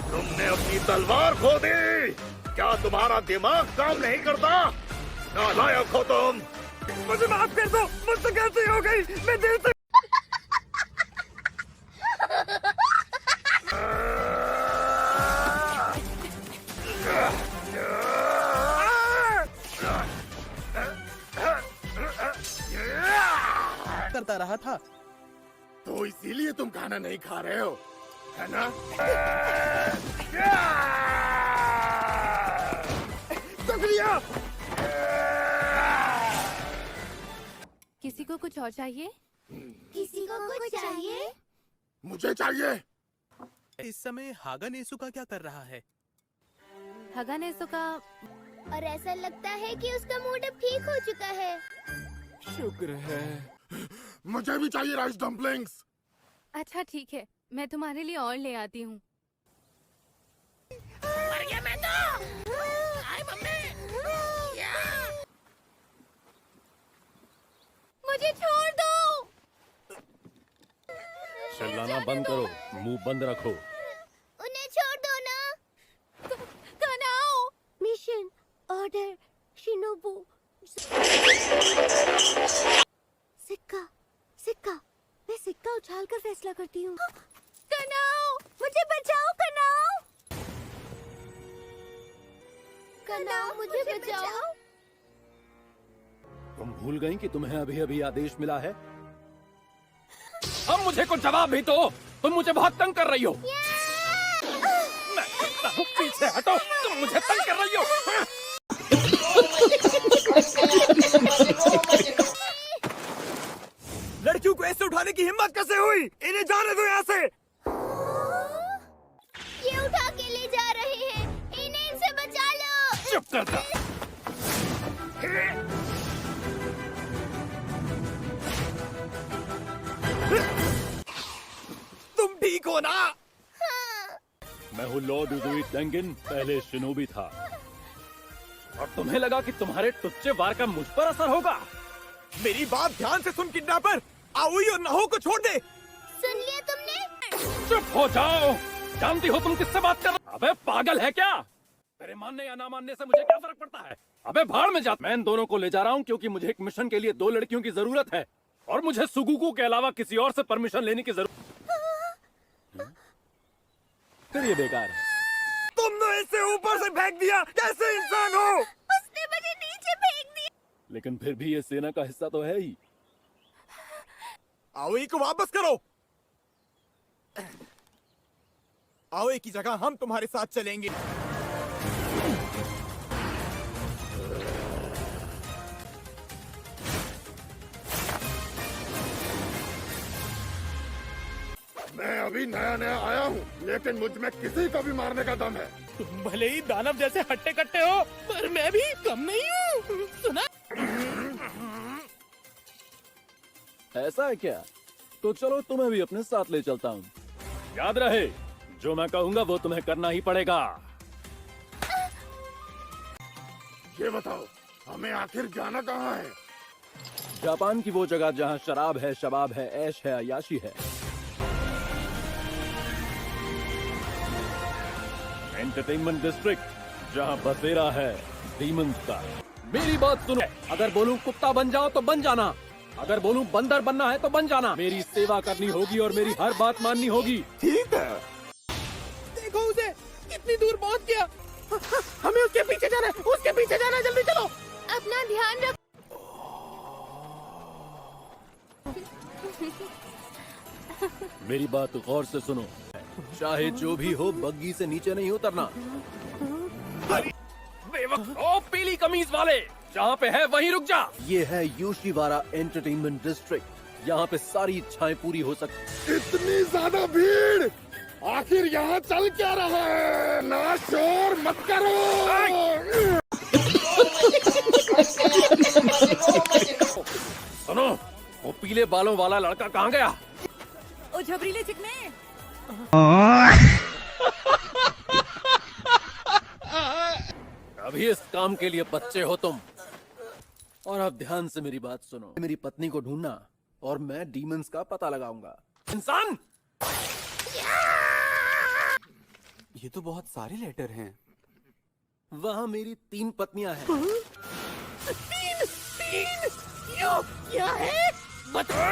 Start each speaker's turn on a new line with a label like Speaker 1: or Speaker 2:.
Speaker 1: तुमने अपनी तलवार खो दी। क्या तुम्हारा दिमाग काम नहीं करता? नालायक हो तुम। मुझे माफ कर दो, मुझसे गलती हो गई। मैं दिल से
Speaker 2: करता रहा था।
Speaker 1: तो इसीलिए तुम खाना नहीं खा रहे हो, है ना? शुक्रिया।
Speaker 3: किसी को कुछ और चाहिए?
Speaker 4: किसी को कुछ चाहिए?
Speaker 1: मुझे चाहिए।
Speaker 2: इस समय हागा नेसुका क्या कर रहा है?
Speaker 3: हगानेसो का
Speaker 4: और ऐसा लगता है कि उसका मूड अब ठीक हो चुका है।
Speaker 1: शुक्र है। मुझे भी चाहिए राइस डम्पलिंग्स।
Speaker 3: अच्छा ठीक है, मैं तुम्हारे लिए और ले आती हूँ। मुझे छोड़ दो।
Speaker 5: चिल्लाना बंद करो, मुंह बंद रखो।
Speaker 4: उन्हें छोड़ दो ना।
Speaker 3: कनाओ।
Speaker 4: Mission order Shinobu. सिक्का सिक्का, मैं सिक्का उछालकर फैसला करती हूँ।
Speaker 3: कनाओ,
Speaker 4: मुझे बचाओ कनाओ। कनाओ मुझे बचाओ।
Speaker 5: तुम भूल गई कि तुम्हें अभी अभी आदेश मिला है? अब मुझे कुछ जवाब भी दो। तुम मुझे बहुत तंग कर रही हो। मैं कहता हूँ पीछे हटो, तुम मुझे तंग कर रही हो।
Speaker 1: लड़कियों को ऐसे उठाने की हिम्मत कैसे हुई? इन्हें जाने दो यहाँ से।
Speaker 4: ये उठा के ले जा रहे हैं, इन्हें इनसे बचा लो।
Speaker 5: चुप कर जा।
Speaker 1: तुम ठीक हो ना?
Speaker 5: मैं हूँ लॉर्ड उजुई टेंगिन, पहले शिनोबी था। और तुम्हें लगा कि तुम्हारे टुच्चे वार का मुझ पर असर होगा?
Speaker 1: मेरी बात ध्यान से सुन किडनैपर। आओई और नाहो को छोड़ दे।
Speaker 4: सुन लिया तुमने?
Speaker 5: चुप हो जाओ। जानती हो तुम किससे बात कर रहे हो? अबे पागल है क्या? तेरे मानने या ना मानने से मुझे क्या फर्क पड़ता है? अबे भाड़ में जा। मैं इन दोनों को ले जा रहा हूँ क्योंकि मुझे एक मिशन के लिए 2 लड़कियों की जरूरत है और मुझे सुगुकू के अलावा किसी और से परमिशन लेने की जरूरत। फिर ये बेकार है।
Speaker 1: तुमने इसे ऊपर से फेंक दिया। कैसे इंसान हो?
Speaker 4: उसने मुझे नीचे फेंक दिया।
Speaker 5: लेकिन फिर भी ये सेना का हिस्सा तो है ही।
Speaker 1: आओई को वापस करो। आओई की जगह हम तुम्हारे साथ चलेंगे। मैं अभी नया नया आया हूँ, लेकिन मुझ में किसी को भी मारने का दम है।
Speaker 2: तुम भले ही दानव जैसे हट्टे कट्टे हो, पर मैं भी कम नहीं हूँ। सुना?
Speaker 5: ऐसा है क्या? तो चलो तुम्हें भी अपने साथ ले चलता हूँ। याद रहे, जो मैं कहूँगा वो तुम्हें करना ही पड़ेगा।
Speaker 1: ये बताओ, हमें आखिर जाना कहाँ है?
Speaker 5: जापान की वो जगह जहाँ शराब है, शबाब है, ऐश है, अयाशी है। एंटरटेनमेंट डिस्ट्रिक्ट, जहाँ बसेरा है डीमंस का। मेरी बात सुनो, अगर बोलूं कुत्ता बन जाओ तो बन जाना, अगर बोलूं बंदर बनना है तो बन जाना। मेरी सेवा करनी होगी और मेरी हर बात माननी होगी।
Speaker 1: ठीक है।
Speaker 2: देखो उसे, कितनी दूर पहुँच गया। हमें उसके पीछे जाना है, उसके पीछे जाना है, जल्दी चलो।
Speaker 3: अपना ध्यान रखो।
Speaker 5: मेरी बात गौर से सुनो, चाहे जो भी हो बग्गी से नीचे नहीं उतरना। ओ पीली कमीज वाले, जहाँ पे है वहीं रुक जा। ये है योशीवारा एंटरटेनमेंट डिस्ट्रिक्ट, यहाँ पे सारी इच्छाएं पूरी हो सकती।
Speaker 1: इतनी ज्यादा भीड़, आखिर यहाँ चल क्या रहा है? ना शोर मत करो।
Speaker 5: सुनो, वो पीले बालों वाला लड़का कहाँ गया?
Speaker 3: ओ झबरीले चिकने।
Speaker 5: अभी इस काम के लिए बच्चे हो तुम, और अब ध्यान से मेरी बात सुनो। मेरी पत्नी को ढूंढना और मैं डीमंस का पता लगाऊंगा। इंसान,
Speaker 2: ये तो बहुत सारे लेटर हैं।
Speaker 5: वहां मेरी 3 पत्नियां हैं।
Speaker 2: तीन, तीन, क्यों? क्या है? बता।